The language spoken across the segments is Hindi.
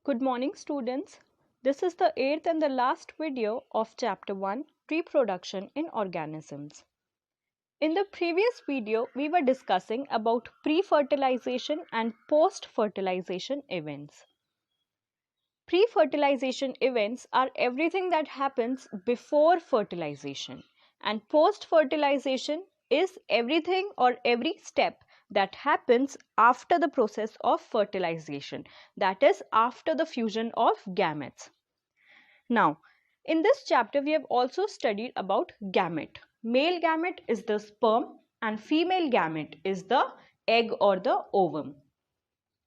Good morning, students. This is the 8th and the last video of Chapter 1, Reproduction in Organisms. In the previous video, we were discussing about pre-fertilization and post-fertilization events. Pre-fertilization events are everything that happens before fertilization, and post-fertilization is everything or every step that happens after the process of fertilization, that is after the fusion of gametes. Now, in this chapter we have also studied about gamete. Male gamete is the sperm and female gamete is the egg or the ovum.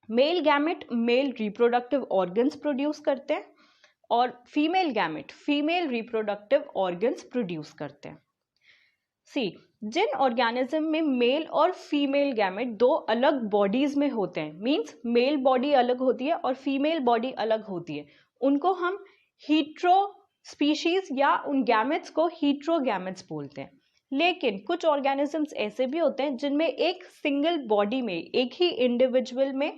Male gamete male reproductive organs produce करते हैं और female gamete female reproductive organs produce करते हैं. सी, जिन ऑर्गेनिज्म में मेल और फीमेल गैमेट दो अलग बॉडीज में होते हैं, मींस मेल बॉडी अलग होती है और फीमेल बॉडी अलग होती है, उनको हम हीट्रो स्पीशीज या उन गैमेट्स को हीट्रोगैमेट्स बोलते हैं. लेकिन कुछ ऑर्गेनिजम्स ऐसे भी होते हैं जिनमें एक सिंगल बॉडी में, एक ही इंडिविजुअल में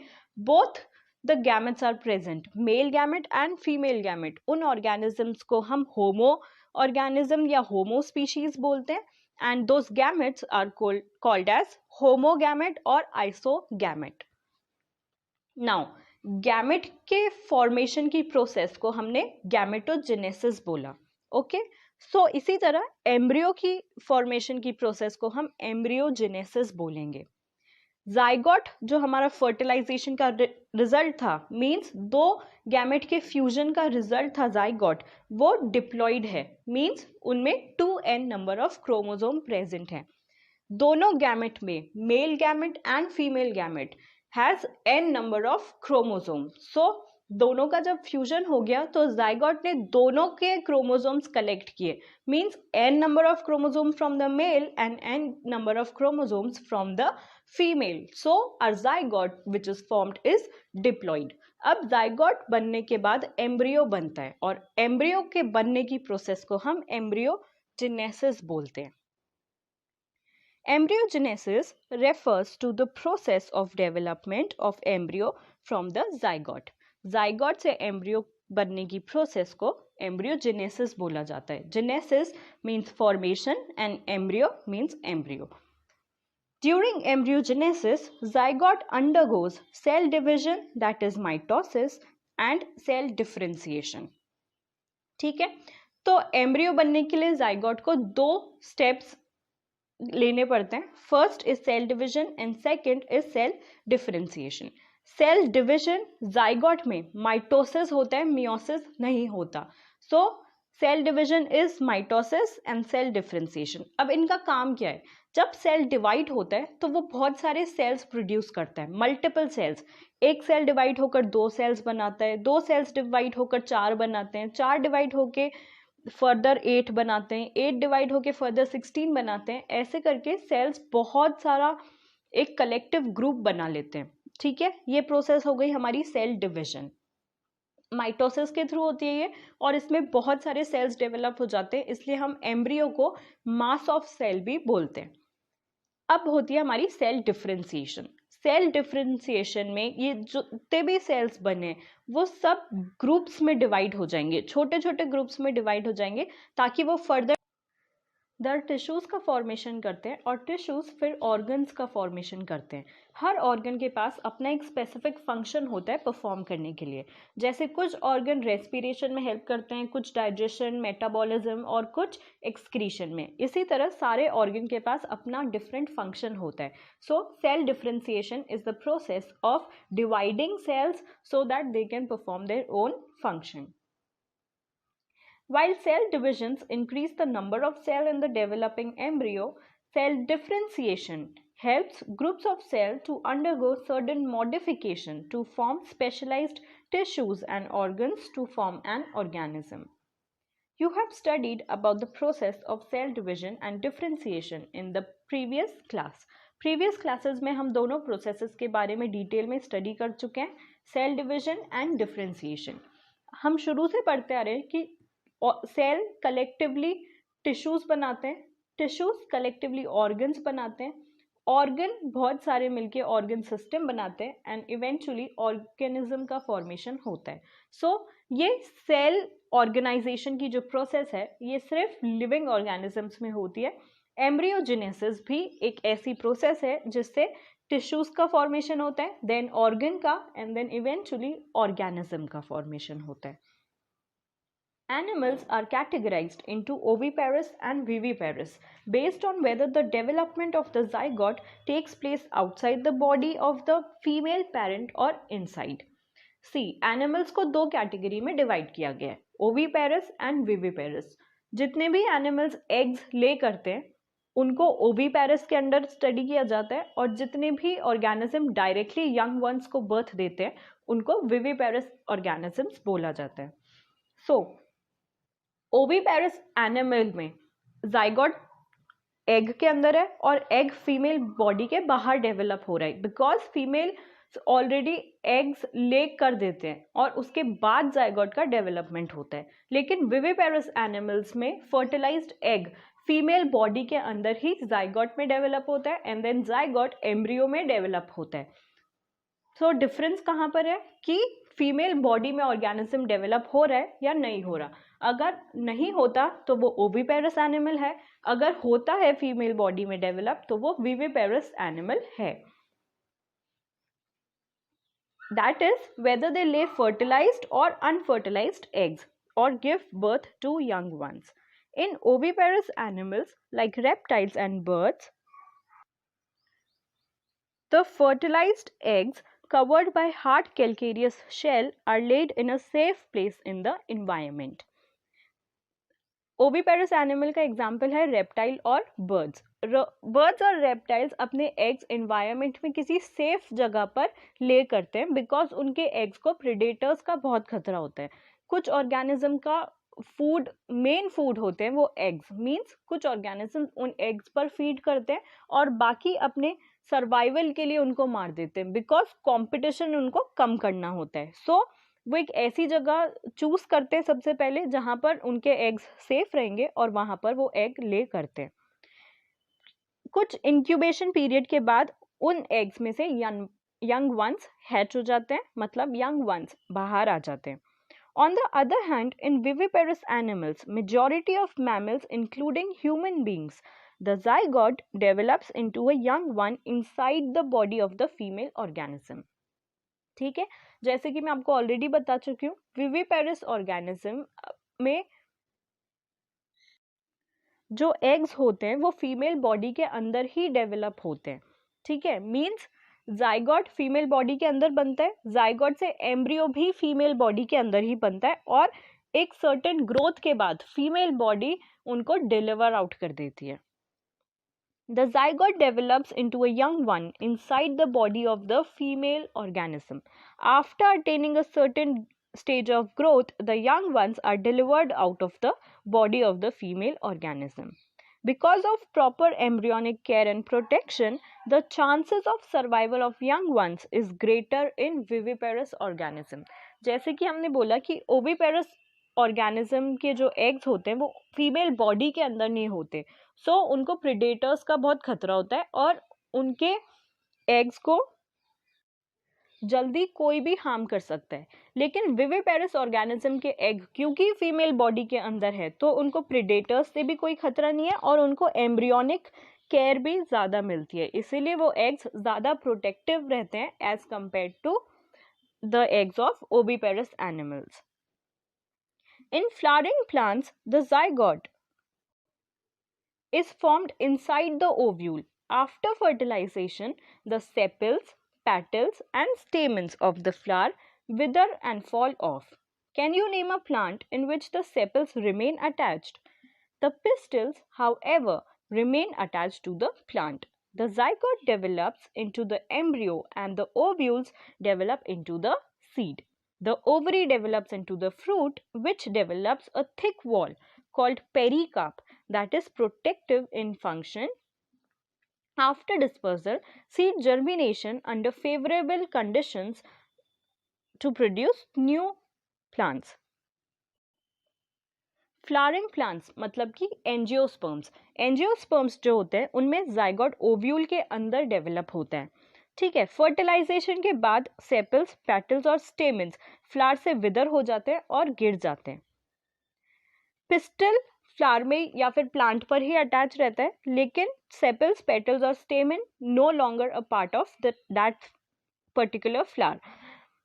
both the gametes are present, male gamete and female gamete. उन organisms को हम homo organism या homo species बोलते हैं, and those gametes are called as homogamete और isogamete. Now, gamete के formation की process को हमने gametogenesis बोला. Okay? So इसी तरह embryo की formation की process को हम embryogenesis बोलेंगे. जाइगोट जो हमारा फर्टिलाइजेशन का रिजल्ट था, मींस दो गैमेट के फ्यूजन का रिजल्ट था जाइगोट, वो डिप्लॉइड है, मींस उनमें 2n number of chromosome present है. दोनों गैमेट में, male gamete and female gamete has n number of chromosome. So दोनों का जब फ्यूजन हो गया तो जाइगोट ने दोनों के क्रोमोसोम्स कलेक्ट किए, means n number of chromosome from the male and n number of chromosomes from the female. So our zygote which is formed is diploid. अब जाइगोट बनने के बाद एम्ब्रियो बनता है और एम्ब्रियो के बनने की प्रोसेस को हम एम्ब्रियोजेनेसिस बोलते हैं. Embryogenesis refers to the process of development of embryo from the zygote. Zygote से embryo बनने की process को embryogenesis बोला जाता है. Genesis means formation and embryo means embryo. During embryogenesis, zygote undergoes cell division, that is mitosis, and cell differentiation. ठीक है, तो embryo बनने के लिए zygote को दो steps लेने पड़ते हैं. First is cell division and second is cell differentiation. Cell division zygote में माइटोसिस होता है, मियोसिस नहीं होता. So cell division is mitosis and cell differentiation. अब इनका काम क्या है? जब सेल डिवाइड होता है तो वो बहुत सारे सेल्स प्रोड्यूस करता है, मल्टीपल सेल्स. एक सेल डिवाइड होकर दो सेल्स बनाता है, दो सेल्स डिवाइड होकर चार बनाते हैं, चार डिवाइड होकर फर्दर 8 बनाते हैं, 8 डिवाइड होके फर्दर 16 बनाते हैं. ऐसे करके सेल्स बहुत सारा एक कलेक्टिव ग्रुप बना लेते हैं. ठीक है, ये प्रोसेस हो गई हमारी सेल डिवीजन. माइटोसिस के थ्रू होती है ये, और इसमें बहुत सारे सेल्स डेवलप हो जाते हैं, इसलिए हम एम्ब्रियो को मास ऑफ सेल भी बोलते हैं. अब होती है हमारी सेल डिफरेंशिएशन. सेल डिफरेंशिएशन में ये जितने भी सेल्स बने वो सब ग्रुप्स में डिवाइड हो जाएंगे, छोटे छोटे ग्रुप्स में डिवाइड हो जाएंगे, ताकि वो फर्दर टिश्यूज का फॉर्मेशन करते हैं और टिश्यूज फिर ऑर्गन्स का फॉर्मेशन करते हैं. हर ऑर्गन के पास अपना एक स्पेसिफिक फंक्शन होता है परफॉर्म करने के लिए. जैसे कुछ ऑर्गन रेस्पिरेशन में हेल्प करते हैं, कुछ डाइजेशन, मेटाबॉलिज्म और कुछ एक्सक्रीशन में. इसी तरह सारे ऑर्गन के पास अपना डिफरेंट फंक्शन होता है. So cell differentiation is the process of dividing cells so that they can perform their own function. While cell divisions increase the number of cells in the developing embryo, cell differentiation helps groups of cells to undergo certain modification to form specialized tissues and organs to form an organism. You have studied about the process of cell division and differentiation in the previous class. Previous classes में हम दोनों processes के बारे में डिटेल में स्टडी कर चुके हैं, सेल डिविजन एंड डिफरेंशिएशन. हम शुरू से पढ़ते आ रहे हैं कि सेल कलेक्टिवली टिश्यूज बनाते हैं, टिश्यूज कलेक्टिवली ऑर्गन्स बनाते हैं, ऑर्गन बहुत सारे मिलके ऑर्गन सिस्टम बनाते हैं एंड इवेंचुअली ऑर्गेनिज्म का फॉर्मेशन होता है. सो ये सेल ऑर्गेनाइजेशन की जो प्रोसेस है ये सिर्फ लिविंग ऑर्गेनिजम्स में होती है. एम्ब्रियोजेनेसिस भी एक ऐसी प्रोसेस है जिससे टिश्यूज का फॉर्मेशन होता है, देन ऑर्गन का, एंड देन इवेंचुअली ऑर्गेनिज्म का फॉर्मेशन होता है. Animals are categorized into oviparous and viviparous based on whether the development of the zygote takes place outside the body of the female parent or inside. See, animals को दो कैटेगरी में डिवाइड किया गया है, ओविपेरस एंड विविपेरस. जितने भी एनिमल्स एग्स ले करते हैं उनको ओविपेरस के अंडर स्टडी किया जाता है, और जितने भी ऑर्गेनिज्म डायरेक्टली यंग वंस को बर्थ देते हैं उनको विविपेरस ऑर्गेनिजम्स बोला जाता है. सो ओविपेरस एनिमल में जाइगोट एग के अंदर है और एग फीमेल बॉडी के बाहर डेवलप हो रहा है, बिकॉज फीमेल ऑलरेडी एग्स ले कर देते हैं और उसके बाद जाइगोट का डेवलपमेंट होता है. लेकिन विविपेरस एनिमल्स में फर्टिलाइज्ड एग फीमेल बॉडी के अंदर ही जाइगोट में डेवलप होता है एंड देन जाइगोट एम्ब्रियो में डेवलप होता है. सो डिफरेंस कहाँ पर है कि फीमेल बॉडी में ऑर्गेनिज्म डेवलप हो रहा है या नहीं हो रहा. अगर नहीं होता तो वो ओविपेरस एनिमल है, अगर होता है फीमेल बॉडी में डेवलप तो वो विविपेरस एनिमल है. That is whether they lay fertilized और अनफर्टिलाइज्ड एग्स और give birth to young ones. In oviparous animals like reptiles and birds, the fertilized eggs covered by hard calcareous shell are laid in a safe place in the environment. Oviparous animal का एग्जाम्पल है रेप्टाइल और बर्ड्स. बर्ड्स और रेप्टाइल्स अपने एग्स एनवायरनमेंट में किसी सेफ जगह पर ले करते हैं बिकॉज उनके एग्स को प्रेडेटर्स का बहुत खतरा होता है. कुछ ऑर्गेनिज्म का फूड, मेन फूड होते हैं वो एग्स, मीन्स कुछ ऑर्गेनिज्म उन एग्स पर फीड करते हैं और बाकी अपने सर्वाइवल के लिए उनको मार देते हैं बिकॉज कंपटीशन उनको कम करना होता है. सो वो एक ऐसी जगह चूज करते हैं सबसे पहले जहां पर उनके एग्स सेफ रहेंगे और वहां पर वो एग ले करते हैं. कुछ इंक्यूबेशन पीरियड के बाद उन एग्स में से यंग वंस हैच हो जाते हैं, मतलब यंग वंस बाहर आ जाते हैं. On the other hand, in viviparous animals, majority of mammals, including human beings, the zygote develops into a young one inside the body of the female organism. ठीक है, जैसे कि मैं आपको ऑलरेडी बता चुकी हूँ, विविपेरस ऑर्गेनिज्म में जो एग्स होते हैं वो फीमेल बॉडी के अंदर ही डेवलप होते हैं. ठीक है, मीन्स जाइगोट फीमेल बॉडी के अंदर बनता है, जाइगोट से एम्ब्रियो भी फीमेल बॉडी के अंदर ही बनता है और एक सर्टेन ग्रोथ के बाद फीमेल बॉडी उनको डिलीवर आउट कर देती है. The zygote develops into a young one inside the body of the female organism. After attaining a certain stage of growth, the young ones are delivered out of the body of the female organism. Because of proper embryonic care and protection, the chances of survival of young ones is greater in viviparous organism. जैसे कि हमने बोला कि ओविपेरस ऑर्गेनिज्म के जो एग्स होते हैं वो फीमेल बॉडी के अंदर नहीं होते, सो उनको प्रेडेटर्स का बहुत खतरा होता है और उनके एग्स को जल्दी कोई भी हार्म कर सकता है. लेकिन विविपेरस ऑर्गेनिज्म के एग क्योंकि फीमेल बॉडी के अंदर है तो उनको प्रेडेटर्स से भी कोई खतरा नहीं है और उनको एम्ब्रियोनिक केयर भी ज़्यादा मिलती है, इसीलिए वो एग्स ज़्यादा प्रोटेक्टिव रहते हैं as compare to the eggs of oviparous animals. In flowering plants, the zygote is formed inside the ovule. After fertilization, the sepals, petals and stamens of the flower wither and fall off. Can you name a plant in which the sepals remain attached? The pistils, however, remain attached to the plant. The zygote develops into the embryo and the ovules develop into the seed. The ovary develops into the fruit, which develops a thick wall called pericarp that is protective in function. After dispersal, seed germination under favorable conditions to produce new plants. Flowering plants मतलब कि एंजियोस्पर्म्स। एंजियोस्पर्म्स जो होते हैं उनमें जाइगोट ओव्यूल के अंदर डेवलप होता है, ठीक है। फर्टिलाइजेशन के बाद सेपल्स, पेटल्स और स्टेमन्स फ्लावर से विदर हो जाते हैं और गिर जाते हैं। पिस्टल फ्लावर में या फिर प्लांट पर ही अटैच रहता है, लेकिन सेपल्स, पेटल्स और stamen no longer a part of that particular flower.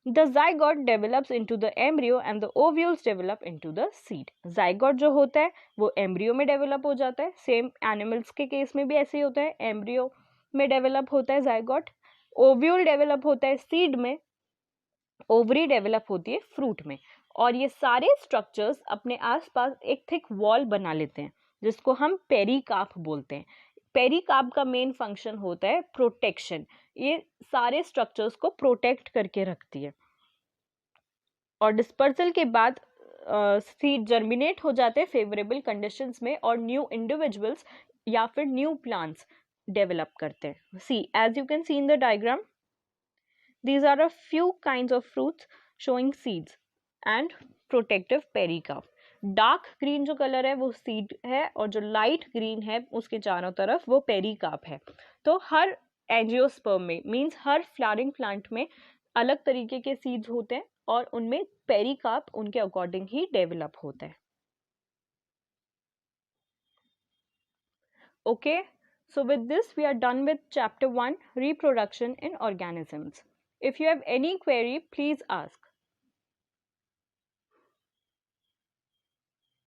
The zygote develops into the embryo and the ovules develop into the seed. Zygote जो होता है वो embryo में develop हो जाता है, सेम एनिमल्स के केस में भी ऐसे ही होता है, embryo में develop होता है zygote, ovule develop होता है seed में, ओवरी डेवलप होती है फ्रूट में, और ये सारे स्ट्रक्चर्स अपने आसपास एक थिक वॉल बना लेते हैं जिसको हम पेरिकार्प बोलते हैं। पेरिकार्प का मेन फंक्शन होता है प्रोटेक्शन, ये सारे स्ट्रक्चर्स को प्रोटेक्ट करके रखती है। और डिस्पर्सल के बाद सीड जर्मिनेट हो जाते हैं फेवरेबल कंडीशंस में और न्यू इंडिविजुअल्स या फिर न्यू प्लांट्स डेवलप करते हैं। See as you can see in the diagram, these are a few kinds of fruits showing seeds and protective pericarp. Dark green जो कलर है वो सीड है और जो लाइट ग्रीन है उसके चारों तरफ वो पेरिकार्प है। तो हर एंजियोस्पर्म में मींस हर फ्लावरिंग प्लांट में अलग तरीके के सीड्स होते हैं और उनमें पेरिकार्प उनके अकॉर्डिंग ही डेवलप होता है। Okay, so with this we are done with chapter 1, reproduction in organisms. If you have any query, please ask.